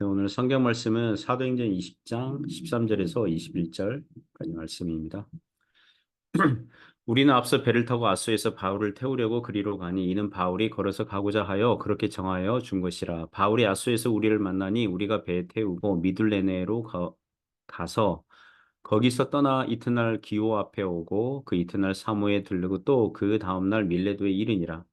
네, 오늘 성경 말씀은 사도행전 20장 13절에서 21절까지 말씀입니다. 우리는 앞서 배를 타고 아소에서 바울을 태우려고 그리로 가니 이는 바울이 걸어서 가고자 하여 그렇게 정하여 준 것이라. 바울이 아소에서 우리를 만나니 우리가 배에 태우고 미둘레네로 가서 거기서 떠나 이튿날 기호 앞에 오고 그 이튿날 사모에 들르고 또 그 다음날 밀레도에 이르니라.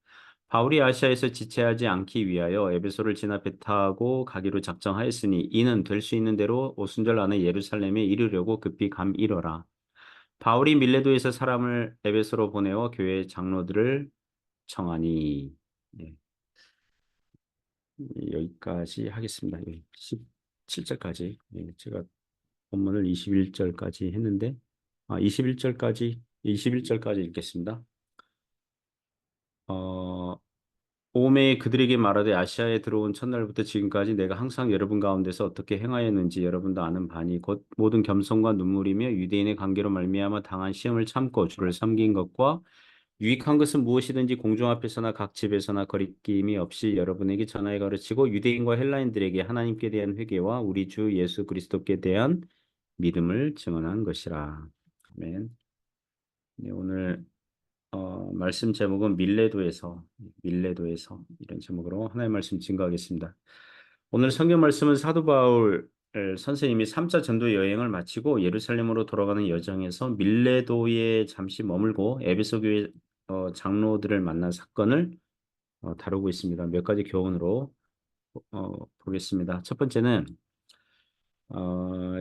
바울이 아시아에서 지체하지 않기 위하여 에베소를 지나 배 타고 가기로 작정하였으니 이는 될 수 있는 대로 오순절 안에 예루살렘에 이르려고 급히 감이러라. 바울이 밀레도에서 사람을 에베소로 보내어 교회 장로들을 청하니. 네, 여기까지 하겠습니다. 17절까지. 제가 본문을 21절까지 했는데 21절까지 읽겠습니다. 오메 그들에게 말하되 아시아에 들어온 첫날부터 지금까지 내가 항상 여러분 가운데서 어떻게 행하였는지 여러분도 아는 바니 곧 모든 겸손과 눈물이며 유대인의 관계로 말미암아 당한 시험을 참고 주를 섬긴 것과 유익한 것은 무엇이든지 공중 앞에서나 각 집에서나 거리낌이 없이 여러분에게 전하여 가르치고 유대인과 헬라인들에게 하나님께 대한 회개와 우리 주 예수 그리스도께 대한 믿음을 증언한 것이라. 아멘. 네, 오늘 말씀 제목은 밀레도에서 이런 제목으로 하나의 말씀 증거하겠습니다. 오늘 성경 말씀은 사도 바울 선생님이 3차 전도 여행을 마치고 예루살렘으로 돌아가는 여정에서 밀레도에 잠시 머물고 에베소 교회 장로들을 만난 사건을 다루고 있습니다. 몇 가지 교훈으로 보겠습니다. 첫 번째는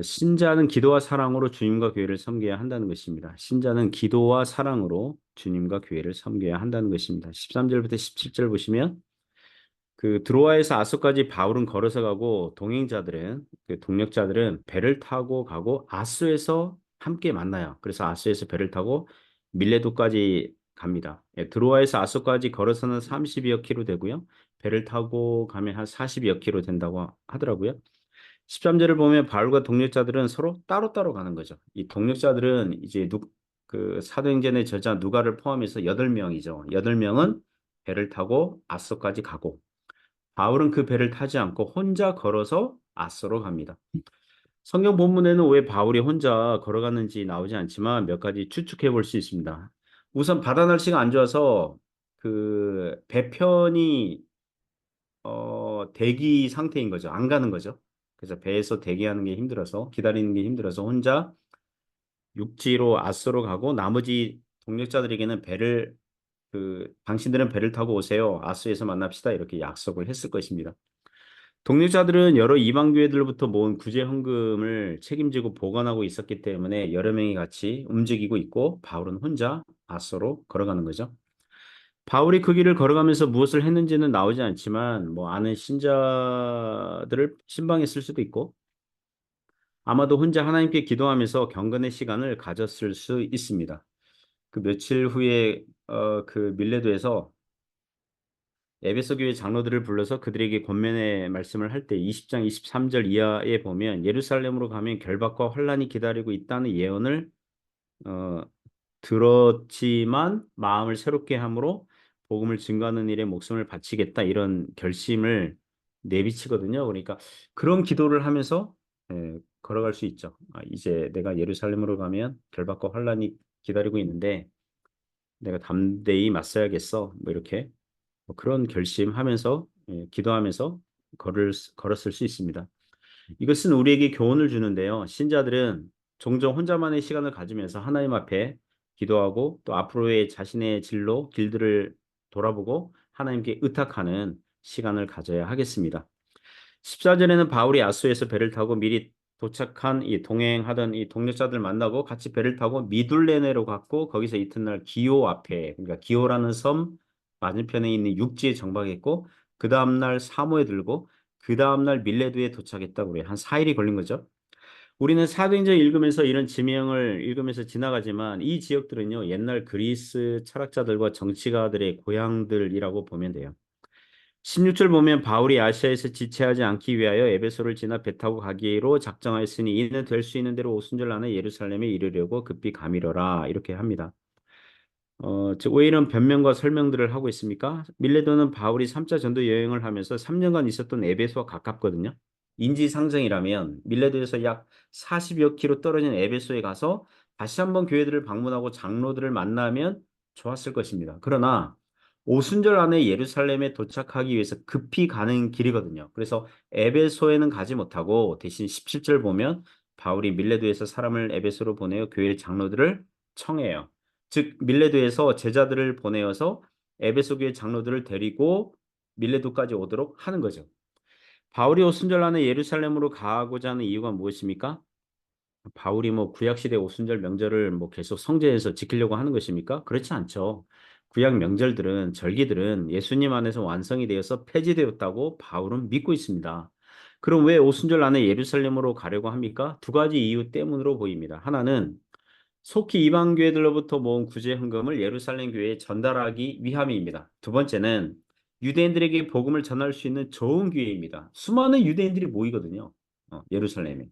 신자는 기도와 사랑으로 주님과 교회를 섬겨야 한다는 것입니다. 신자는 기도와 사랑으로 주님과 교회를 섬겨야 한다는 것입니다. 13절부터 17절 보시면 그 드로아에서 아소까지 바울은 걸어서 가고 동행자들은 그 동력자들은 배를 타고 가고 아소에서 함께 만나요. 그래서 아소에서 배를 타고 밀레도까지 갑니다. 드로아에서 아소까지 걸어서는 30여 킬로 되고요. 배를 타고 가면 한 40여 킬로 된다고 하더라고요. 13절을 보면 바울과 동력자들은 서로 따로따로 가는 거죠. 이 동력자들은 이제 그 사도행전의 저자 누가를 포함해서 8명이죠. 8명은 배를 타고 아소까지 가고 바울은 그 배를 타지 않고 혼자 걸어서 아소로 갑니다. 성경 본문에는 왜 바울이 혼자 걸어갔는지 나오지 않지만 몇 가지 추측해 볼 수 있습니다. 우선 바다 날씨가 안 좋아서 그 배편이 대기 상태인 거죠. 안 가는 거죠. 그래서 배에서 대기하는 게 힘들어서 기다리는 게 힘들어서 혼자 육지로 아소로 가고 나머지 동력자들에게는 당신들은 배를 타고 오세요. 아소에서 만납시다. 이렇게 약속을 했을 것입니다. 동력자들은 여러 이방 교회들로부터 모은 구제 헌금을 책임지고 보관하고 있었기 때문에 여러 명이 같이 움직이고 있고 바울은 혼자 아소로 걸어가는 거죠. 바울이 그 길을 걸어가면서 무엇을 했는지는 나오지 않지만 뭐 아는 신자들을 신방했을 수도 있고 아마도 혼자 하나님께 기도하면서 경건의 시간을 가졌을 수 있습니다. 그 며칠 후에 그 밀레도에서 에베소 교회 장로들을 불러서 그들에게 권면의 말씀을 할 때 20장 23절 이하에 보면 예루살렘으로 가면 결박과 환란이 기다리고 있다는 예언을 어, 들었지만 마음을 새롭게 함으로 복음을 증거하는 일에 목숨을 바치겠다 이런 결심을 내비치거든요. 그러니까 그런 기도를 하면서 걸어갈 수 있죠. 이제 내가 예루살렘으로 가면 결박과 환란이 기다리고 있는데 내가 담대히 맞서야겠어. 뭐 이렇게 뭐 그런 결심하면서 기도하면서 걸었을 수 있습니다. 이것은 우리에게 교훈을 주는데요. 신자들은 종종 혼자만의 시간을 가지면서 하나님 앞에 기도하고 또 앞으로의 자신의 길들을 돌아보고 하나님께 의탁하는 시간을 가져야 하겠습니다. 14절에는 바울이 아소에서 배를 타고 미리 도착한 동행하던 이 동력자들 만나고 같이 배를 타고 미둘레네로 갔고 거기서 이튿날 기호 앞에 그러니까 기호라는 섬 맞은편에 있는 육지에 정박했고 그 다음날 사모에 들고 그 다음날 밀레도에 도착했다고 그래요. 한 4일이 걸린 거죠. 우리는 사도행전 읽으면서 이런 지명을 읽으면서 지나가지만 이 지역들은요. 옛날 그리스 철학자들과 정치가들의 고향들이라고 보면 돼요. 16절 보면 바울이 아시아에서 지체하지 않기 위하여 에베소를 지나 배 타고 가기로 작정하였으니 이는 될 수 있는 대로 오순절 안에 예루살렘에 이르려고 급히 가미러라 이렇게 합니다. 왜 이런 변명과 설명들을 하고 있습니까? 밀레도는 바울이 3차 전도 여행을 하면서 3년간 있었던 에베소와 가깝거든요. 인지상정이라면 밀레드에서 약 40여 킬로 떨어진 에베소에 가서 다시 한번 교회들을 방문하고 장로들을 만나면 좋았을 것입니다. 그러나 오순절 안에 예루살렘에 도착하기 위해서 급히 가는 길이거든요. 그래서 에베소에는 가지 못하고 대신 17절 보면 바울이 밀레도에서 사람을 에베소로 보내어 교회 장로들을 청해요. 즉 밀레도에서 제자들을 보내어서 에베소 교회 장로들을 데리고 밀레도까지 오도록 하는 거죠. 바울이 오순절 안에 예루살렘으로 가고자 하는 이유가 무엇입니까? 바울이 뭐 구약시대 오순절 명절을 뭐 계속 성전에서 지키려고 하는 것입니까? 그렇지 않죠. 구약 명절들은, 절기들은 예수님 안에서 완성이 되어서 폐지되었다고 바울은 믿고 있습니다. 그럼 왜 오순절 안에 예루살렘으로 가려고 합니까? 두 가지 이유 때문으로 보입니다. 하나는 속히 이방 교회들로부터 모은 구제 헌금을 예루살렘 교회에 전달하기 위함입니다. 두 번째는 유대인들에게 복음을 전할 수 있는 좋은 기회입니다. 수많은 유대인들이 모이거든요. 예루살렘에.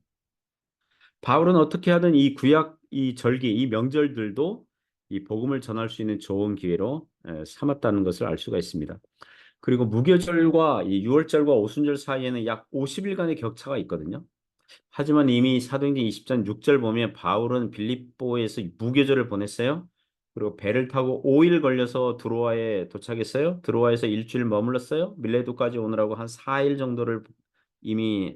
바울은 어떻게 하든 이 구약, 이 절기, 이 명절들도 이 복음을 전할 수 있는 좋은 기회로 삼았다는 것을 알 수가 있습니다. 그리고 무교절과 이 유월절과 오순절 사이에는 약 50일간의 격차가 있거든요. 하지만 이미 사도행전 20장 6절 보면 바울은 빌립보에서 무교절을 보냈어요. 그리고 배를 타고 5일 걸려서 드로아에 도착했어요. 드로아에서 일주일 머물렀어요. 밀레도까지 오느라고 한 4일 정도를 이미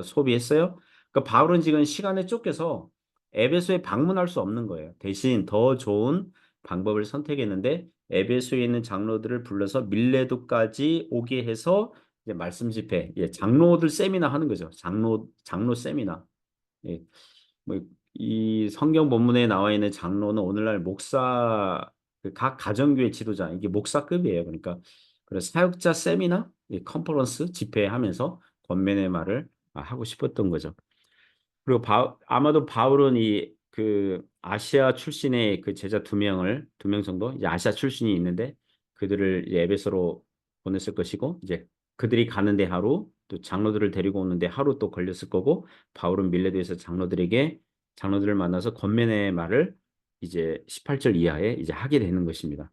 소비했어요. 그러니까 바울은 지금 시간에 쫓겨서 에베소에 방문할 수 없는 거예요. 대신 더 좋은 방법을 선택했는데 에베소에 있는 장로들을 불러서 밀레도까지 오게 해서 이제 말씀 집회, 장로들 세미나 하는 거죠. 장로 세미나. 예, 뭐이 성경 본문에 나와 있는 장로는 오늘날 목사, 그각 가정교회 지도자, 이게 목사급이에요. 그러니까 그래서 사역자 세미나, 컨퍼런스 집회하면서 권면의 말을 하고 싶었던 거죠. 그리고 아마도 바울은 이 그 아시아 출신의 그 제자 두 명 정도 이제 아시아 출신이 있는데 그들을 이제 에베소로 보냈을 것이고 이제 그들이 가는데 하루 또 장로들을 데리고 오는데 하루 또 걸렸을 거고 바울은 밀레도에서 장로들을 만나서 권면의 말을 이제 18절 이하에 이제 하게 되는 것입니다.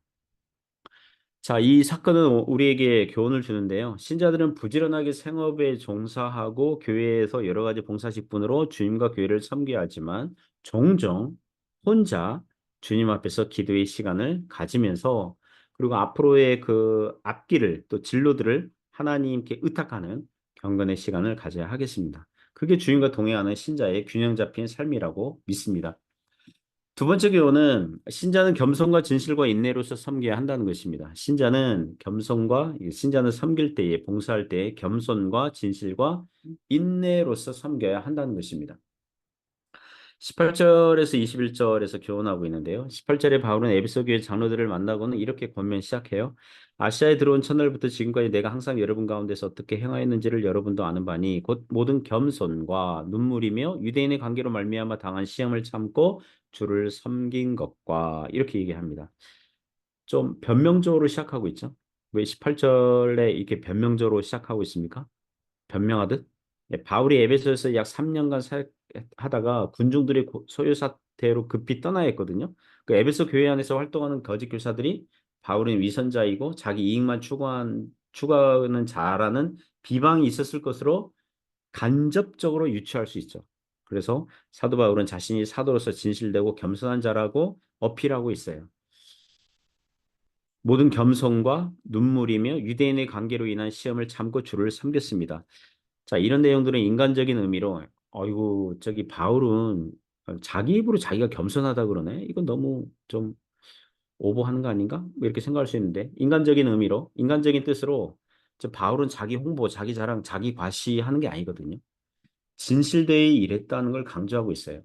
자, 이 사건은 우리에게 교훈을 주는데요. 신자들은 부지런하게 생업에 종사하고 교회에서 여러 가지 봉사 직분으로 주님과 교회를 섬겨야 하지만 종종 혼자 주님 앞에서 기도의 시간을 가지면서 그리고 앞으로의 그 앞길을 또 진로들을 하나님께 의탁하는 경건의 시간을 가져야 하겠습니다. 그게 주님과 동행하는 신자의 균형 잡힌 삶이라고 믿습니다. 두 번째 교훈은 신자는 겸손과 진실과 인내로서 섬겨야 한다는 것입니다. 신자는 섬길 때에 봉사할 때에 겸손과 진실과 인내로서 섬겨야 한다는 것입니다. 18절에서 21절에서 교훈하고 있는데요. 18절에 바울은 에베소 교회 장로들을 만나고는 이렇게 권면 시작해요. 아시아에 들어온 첫날부터 지금까지 내가 항상 여러분 가운데서 어떻게 행하였는지를 여러분도 아는 바니 곧 모든 겸손과 눈물이며 유대인의 관계로 말미암아 당한 시험을 참고 주를 섬긴 것과 이렇게 얘기합니다. 좀 변명적으로 시작하고 있죠. 왜 18절에 이렇게 변명적으로 시작하고 있습니까? 변명하듯 바울이 에베소에서 약 3년간 사역하다가 군중들의 소요 사태로 급히 떠나야 했거든요. 그 에베소 교회 안에서 활동하는 거짓 교사들이 바울은 위선자이고 자기 이익만 추구하는 자라는 비방이 있었을 것으로 간접적으로 유추할 수 있죠. 그래서 사도 바울은 자신이 사도로서 진실되고 겸손한 자라고 어필하고 있어요. 모든 겸손과 눈물이며 유대인의 관계로 인한 시험을 참고 주를 섬겼습니다. 자, 이런 내용들은 인간적인 의미로, 어이구, 저기 바울은 자기 입으로 자기가 겸손하다 그러네? 이건 너무 좀 오버하는 거 아닌가? 뭐 이렇게 생각할 수 있는데, 인간적인 의미로, 인간적인 뜻으로, 저 바울은 자기 홍보, 자기 자랑, 자기 과시하는 게 아니거든요. 진실되이 일했다는 걸 강조하고 있어요.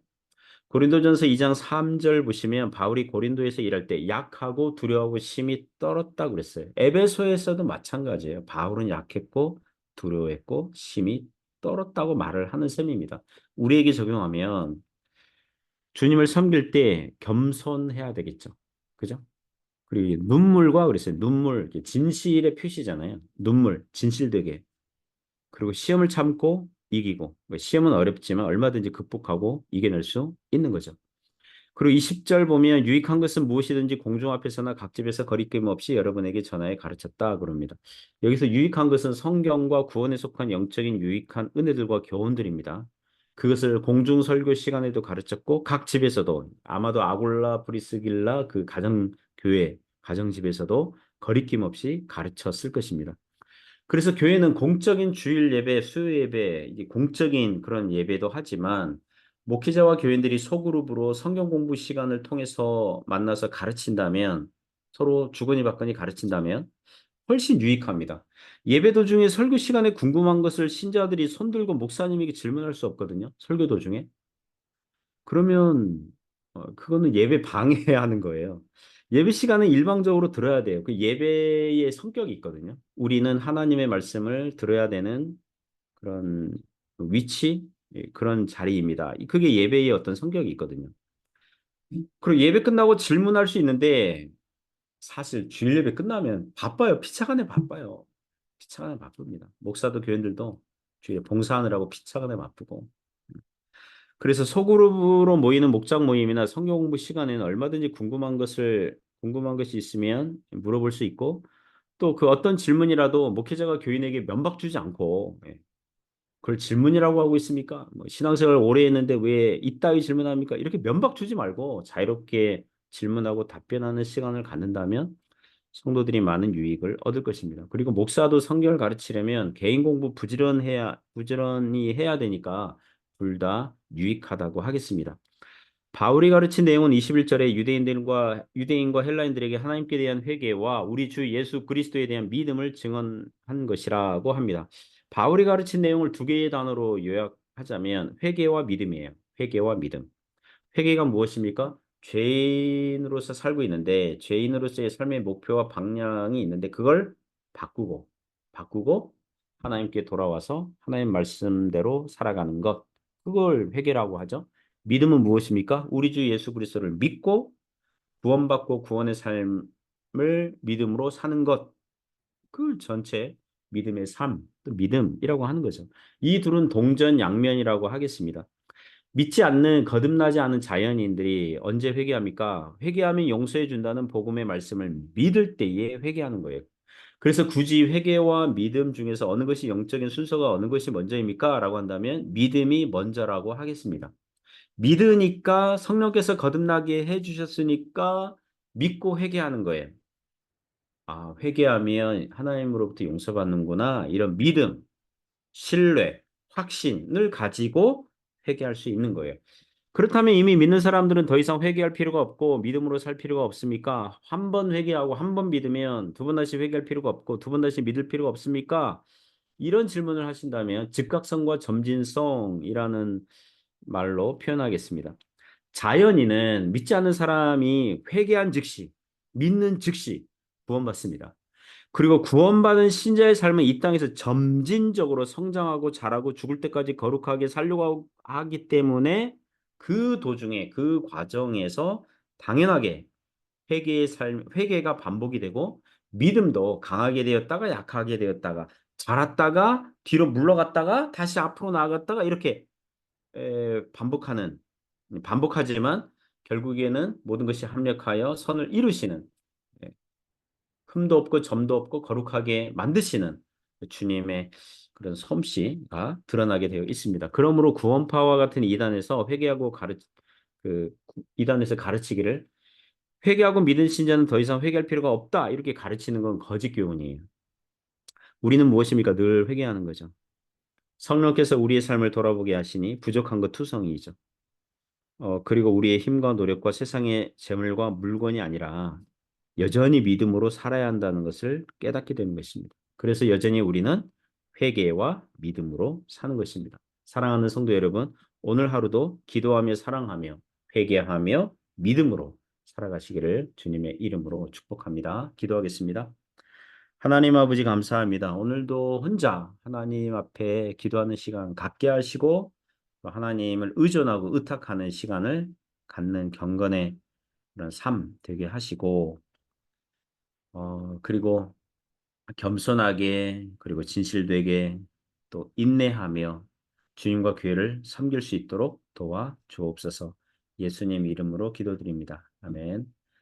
고린도전서 2장 3절 보시면 바울이 고린도에서 일할 때 약하고 두려워하고 심히 떨었다고 그랬어요. 에베소에서도 마찬가지예요. 바울은 약했고 두려워했고 심히 떨었다고 말을 하는 셈입니다. 우리에게 적용하면 주님을 섬길 때 겸손해야 되겠죠. 그죠? 그리고 눈물과 그랬어요. 눈물, 진실의 표시잖아요. 눈물, 진실되게. 그리고 시험을 참고 이기고. 시험은 어렵지만 얼마든지 극복하고 이겨낼 수 있는 거죠. 그리고 20절 보면 유익한 것은 무엇이든지 공중 앞에서나 각 집에서 거리낌 없이 여러분에게 전하여 가르쳤다 그럽니다. 여기서 유익한 것은 성경과 구원에 속한 영적인 유익한 은혜들과 교훈들입니다. 그것을 공중 설교 시간에도 가르쳤고 각 집에서도 아마도 아골라 브리스길라 그 가정 교회 가정집에서도 거리낌 없이 가르쳤을 것입니다. 그래서 교회는 공적인 주일 예배, 수요 예배, 이제 공적인 그런 예배도 하지만 목회자와 교인들이 소그룹으로 성경 공부 시간을 통해서 만나서 가르친다면 서로 주거니 받거니 가르친다면 훨씬 유익합니다. 예배 도중에 설교 시간에 궁금한 것을 신자들이 손들고 목사님에게 질문할 수 없거든요. 설교 도중에. 그러면 그거는 예배 방해하는 거예요. 예배 시간은 일방적으로 들어야 돼요. 그 예배의 성격이 있거든요. 우리는 하나님의 말씀을 들어야 되는 그런 위치, 그런 자리입니다. 그게 예배의 어떤 성격이 있거든요. 그리고 예배 끝나고 질문할 수 있는데 사실 주일 예배 끝나면 바빠요. 피차간에 바빠요. 피차간에 바쁩니다. 목사도 교인들도 주일에 봉사하느라고 피차간에 바쁘고. 그래서 소그룹으로 모이는 목장 모임이나 성경 공부 시간에는 얼마든지 궁금한 것이 있으면 물어볼 수 있고 또 그 어떤 질문이라도 목회자가 교인에게 면박 주지 않고 그걸 질문이라고 하고 있습니까? 뭐 신앙생활 오래 했는데 왜 이따위 질문합니까? 이렇게 면박 주지 말고 자유롭게 질문하고 답변하는 시간을 갖는다면 성도들이 많은 유익을 얻을 것입니다. 그리고 목사도 성경을 가르치려면 개인 공부 부지런히 해야 되니까 둘 다 유익하다고 하겠습니다. 바울이 가르친 내용은 21절에 유대인과 헬라인들에게 하나님께 대한 회개와 우리 주 예수 그리스도에 대한 믿음을 증언한 것이라고 합니다. 바울이 가르친 내용을 두 개의 단어로 요약하자면 회개와 믿음이에요. 회개와 믿음. 회개가 무엇입니까? 죄인으로서 살고 있는데 죄인으로서의 삶의 목표와 방향이 있는데 그걸 바꾸고 하나님께 돌아와서 하나님 말씀대로 살아가는 것. 그걸 회개라고 하죠. 믿음은 무엇입니까? 우리 주 예수 그리스도를 믿고 구원받고 구원의 삶을 믿음으로 사는 것. 그 전체 믿음의 삶, 또 믿음이라고 하는 거죠. 이 둘은 동전양면이라고 하겠습니다. 믿지 않는 거듭나지 않은 자연인들이 언제 회개합니까? 회개하면 용서해 준다는 복음의 말씀을 믿을 때에 회개하는 거예요. 그래서 굳이 회개와 믿음 중에서 어느 것이 영적인 순서가 어느 것이 먼저입니까? 라고 한다면 믿음이 먼저라고 하겠습니다. 믿으니까 성령께서 거듭나게 해 주셨으니까 믿고 회개하는 거예요. 아, 회개하면 하나님으로부터 용서받는구나. 이런 믿음, 신뢰, 확신을 가지고 회개할 수 있는 거예요. 그렇다면 이미 믿는 사람들은 더 이상 회개할 필요가 없고 믿음으로 살 필요가 없습니까? 한 번 회개하고 한 번 믿으면 두 번 다시 회개할 필요가 없고 두 번 다시 믿을 필요가 없습니까? 이런 질문을 하신다면 즉각성과 점진성이라는 말로 표현하겠습니다. 자연인은 믿지 않는 사람이 회개한 즉시, 믿는 즉시 구원받습니다. 그리고 구원받은 신자의 삶은 이 땅에서 점진적으로 성장하고 자라고 죽을 때까지 거룩하게 살려고 하기 때문에 그 도중에 그 과정에서 당연하게 회개가 반복이 되고 믿음도 강하게 되었다가 약하게 되었다가 자랐다가 뒤로 물러갔다가 다시 앞으로 나아갔다가 이렇게 반복하지만 결국에는 모든 것이 합력하여 선을 이루시는 예, 흠도 없고 점도 없고 거룩하게 만드시는 주님의 그런 솜씨가 드러나게 되어 있습니다. 그러므로 구원파와 같은 이단에서 가르치기를 회개하고 믿은 신자는 더 이상 회개할 필요가 없다 이렇게 가르치는 건 거짓 교훈이에요. 우리는 무엇입니까? 늘 회개하는 거죠. 성령께서 우리의 삶을 돌아보게 하시니 부족한 것 투성이죠. 그리고 우리의 힘과 노력과 세상의 재물과 물건이 아니라 여전히 믿음으로 살아야 한다는 것을 깨닫게 되는 것입니다. 그래서 여전히 우리는 회개와 믿음으로 사는 것입니다. 사랑하는 성도 여러분, 오늘 하루도 기도하며 사랑하며 회개하며 믿음으로 살아가시기를 주님의 이름으로 축복합니다. 기도하겠습니다. 하나님 아버지 감사합니다. 오늘도 혼자 하나님 앞에 기도하는 시간 갖게 하시고 하나님을 의존하고 의탁하는 시간을 갖는 경건의 그런 삶 되게 하시고 그리고 겸손하게 그리고 진실되게 또 인내하며 주님과 교회를 섬길 수 있도록 도와 주옵소서. 예수님 이름으로 기도드립니다. 아멘.